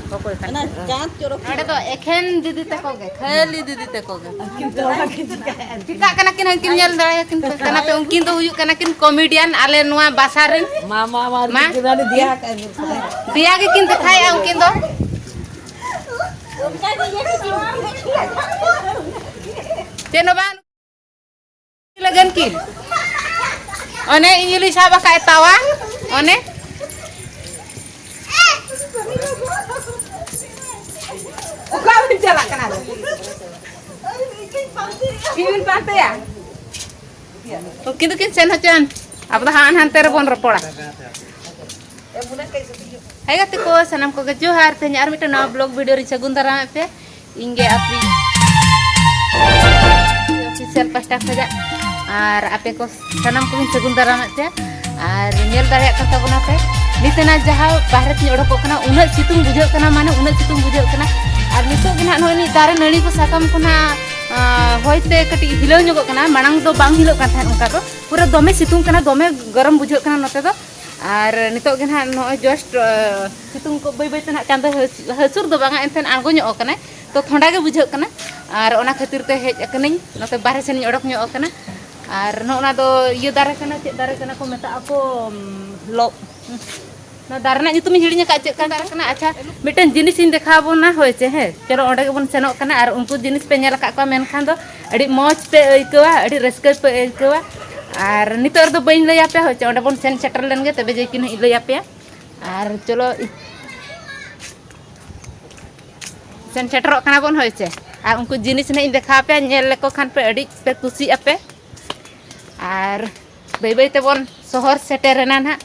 Ana jangan corok. Ada tuh eken didi tekoge, khali didi tekoge. Kita kana kin kin nyel daya kin kana pe ungkin to huyuk kana kin komedian ale nuwa basarin. Mama kita dia kan. Dia ke kin thai ungkin to. Teno ban lagan kin. One inyuli saba kae tawan. One Ukau menjalak kenal. Kimin pantai ya? Mungkin tuh sen hajan. Apa dah han telepon repola. Hai kata ko sanam ko kejohar tanya armi to na blog video ri Saguntara pe inge api official pasta saja. Ar ape ko sanam ko Saguntara pe ar nyel daya kata ko na pe nitena jaha barat ni odok kana unat situng bujau kana mana unat situng bujau kana ar nitu gina no ni dare nari ko sakam kuna hoite kati hilau nyogok kana manang do bang hilau kan than unka do pura dome situng kana dome garam bujau kana note do ar nitu gina no just situng ko bai bai tena chanda hasur do banga enten ango nyok kana to thonda ge bujau kana ar ona khatir te hej akani note bahre sen odok nyok kana ar no ona do ieu dare kana cek dare kana ko meta ako lo ना दारना नितुम हिड़िया का check कना अच्छा mitten जिनिस इन देखा बोना होय छे हे चलो ओंडे के बन सेनो कना आर उनको जिनिस पे नेल का मेन खान दो अडी मौज पे अइकवा अडी रस्के पे अइकवा आर नितर दो बइन लया पे होय छे ओंडे बन सेन सेटर लेन गे तबे जे किन लया पे आर चलो सेन सेटर कना बन होय छे आर उनको जिनिस ने इन देखा पे नेल को खान पे अडी पे खुशी आपे आर बई बई ते बन शहर सेटरना ना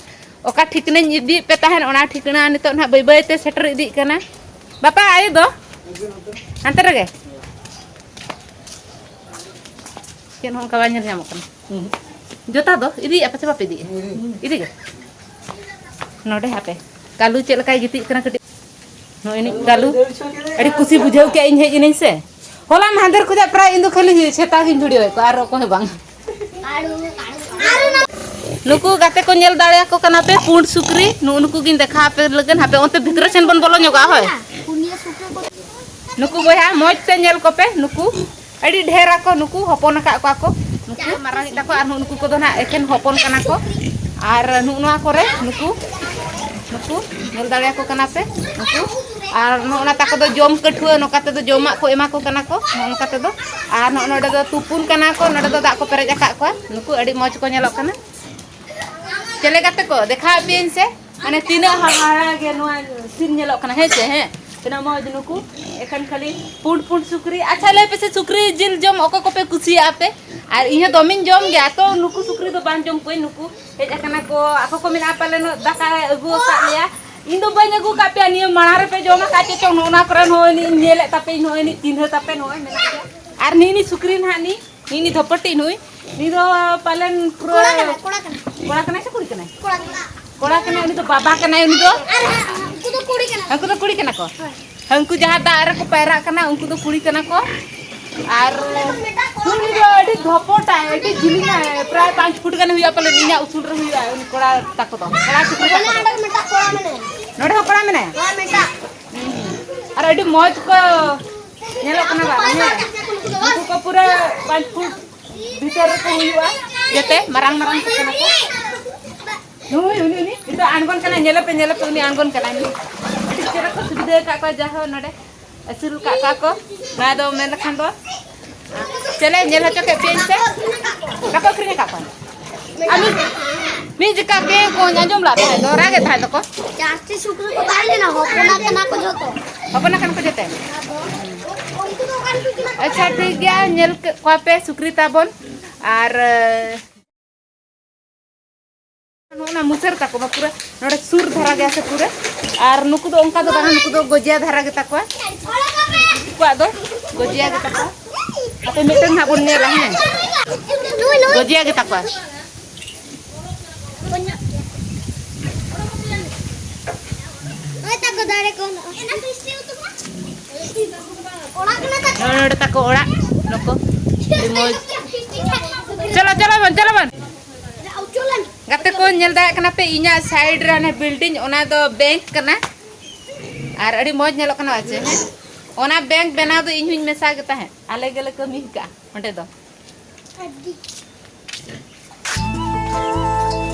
ओका ठिकना इदी पे तहन ओना ठिकना नितो ना बई बई ते सेटर इदी कना बापा आयो दो अंते रगे केन होन का बान्यर जामो कना जोता दो इदी apa से बाप इदी गे नोडे हापे कालू चेल लकाय गिति कना कटी नो इनी कालू अडी खुशी बुझाव के इन हेज इनी से होला मांदर खुदा प्राय इंदो खाली सेता गिन भिडियो को आरो को बांग नुकु गाते को नेल दाड़िया को कना पे पुंड सुक्री नुकु गिन देखा पे लगन हापे ओते भितर सेन बन बोलो नगा होय नुकु बया मौज ते नेल को पे नुकु अडी ढेरा को नुकु हपन का को नुकु मारांग दाको आर नुकु को दोना एकेन हपन कना को आर नुनवा करे नुकु नेल दाड़िया को कना पे नुकु आर नोना ताको दो जोम कठुआ नोकाते दो जोमा को एमा को कना को नोकाते दो आर नोडे दो तुपुन कना को नोडे दो दा को पेरेज आका को नुकु अडी मौज को नेलो कना चले गाते को देखा बिन से माने तीना हारा गे नोआ सिन नेलो कना हे छे हे तना मौज नुकु एखन खाली पुंड सुक्री अच्छा ले पे से सुक्री जिल जम ओको को पे खुशी आपे आर इहे दोमिन जम गया तो नुकु सुक्री दो बान जम कोई नुकु हे कना को ako को मिना पाले नो दाका अगु का लिया इन दो बान अगु का पे नि मारे पे जमा काचे तो नोना करन हो नि नेले तापे नो नि तीन तापे नो मेना आर नी सुक्री ना नी धपटी नुई नी दो पालन पूरा कोड़ा कना से कुड़ी कना कोड़ा कना उनी तो बाबा कना उनी तो हमको तो कुड़ी कना को हमको जहां दार को पैरा कना उनको तो कुड़ी कना को आर उनी दो एडी धपटा एडी जिलिना प्राय 5 फुट कना हुआ पले निया उसूल रे हुआ उनी कोड़ा ताको तो कोड़ा सुक्री कोड़ा मने नोडे कोड़ा मने मेटा अरे एडी मौज को नेलो कना बा उनको को पूरा 5 फुट भीतर को हुआ जते marang को कना को नुनी itu anggon kana nyele pe uni anggon kana ni Stitcher को सुविधा का को जाहो नडे असुल का को ना दो मेन खान दो चले nyel हचो के पेन से का को क्रिने का को ami mi jika ke ko nyanjom la pe do rage था तो को जास्ती शुक्र को डाले ना होपना कना को जोतो होपना कना को जते अच्छा ठीक गया nyel को पे सुक्रिता बोन आर नोना मुसर ताको पूरा नोडे सुर धरा गया से पूरा आर नुकु दो ओंका दो बाहा नुकु दो गोजिया धरा गे ताको को दो गोजिया गे ताको आपे मिटन ना बोन नेला है गोजिया गे ताको ओए ताको दारे को एना फिस्टी तो ओड़ा कना ताको नोडे ताको ओड़ा नको चलो बन गाते को नेल दा कना पे इना साइड रे बिल्डिंग ओना दो बैंक कना और अड़ी मौज नेलो कना आचे हैं ओना बैंक बनाव दो इन हुई मेसा गता है आले गेले कमी का ओंडे दो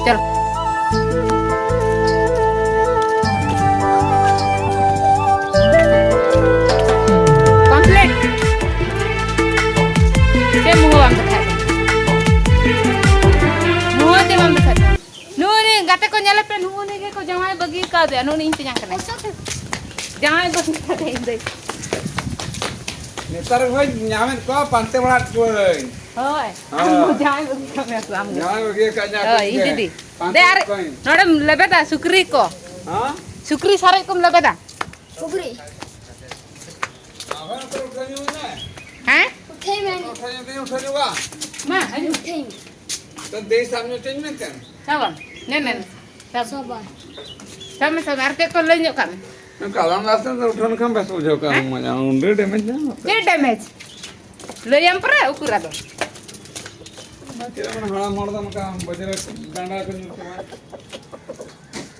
चलो कंप्लीट के मुंह हम दिखा मुंह ते हम दिखा नुनी गाते को नेले पे नुनी के को जमाई बगी का दे नुनी इन तिया कने जमाई बगी का दे इन दे नेतार भाई ᱧᱟᱢᱮᱫ ᱠᱚ ᱯᱟᱱᱛᱮ ᱵᱟᱲᱟᱫ ᱠᱚᱣᱟᱹᱧ होय जमाई बगी का मैं आम ᱧᱟᱢᱮ ᱵᱟᱜᱤ ᱠᱟ ᱧᱟ इ दीदी दे अरे नोडे लेबेदा सुक्री को हां सुक्री सारे को लेबेदा सुक्री आवन तो उठानी ना हैं उठे मैंने उठानी वा मां अजू उठे तो देश सामने टेन में कर सब ने सब सब सब में सब मार्केट को ले जो कर कालाम रास्ते तो उठान खम बस बुझो का मजा उंडे डैमेज ना के डैमेज ले यम पर उकुरा दो केरा मन हड़ा मोड़ दम का बजर डांडा को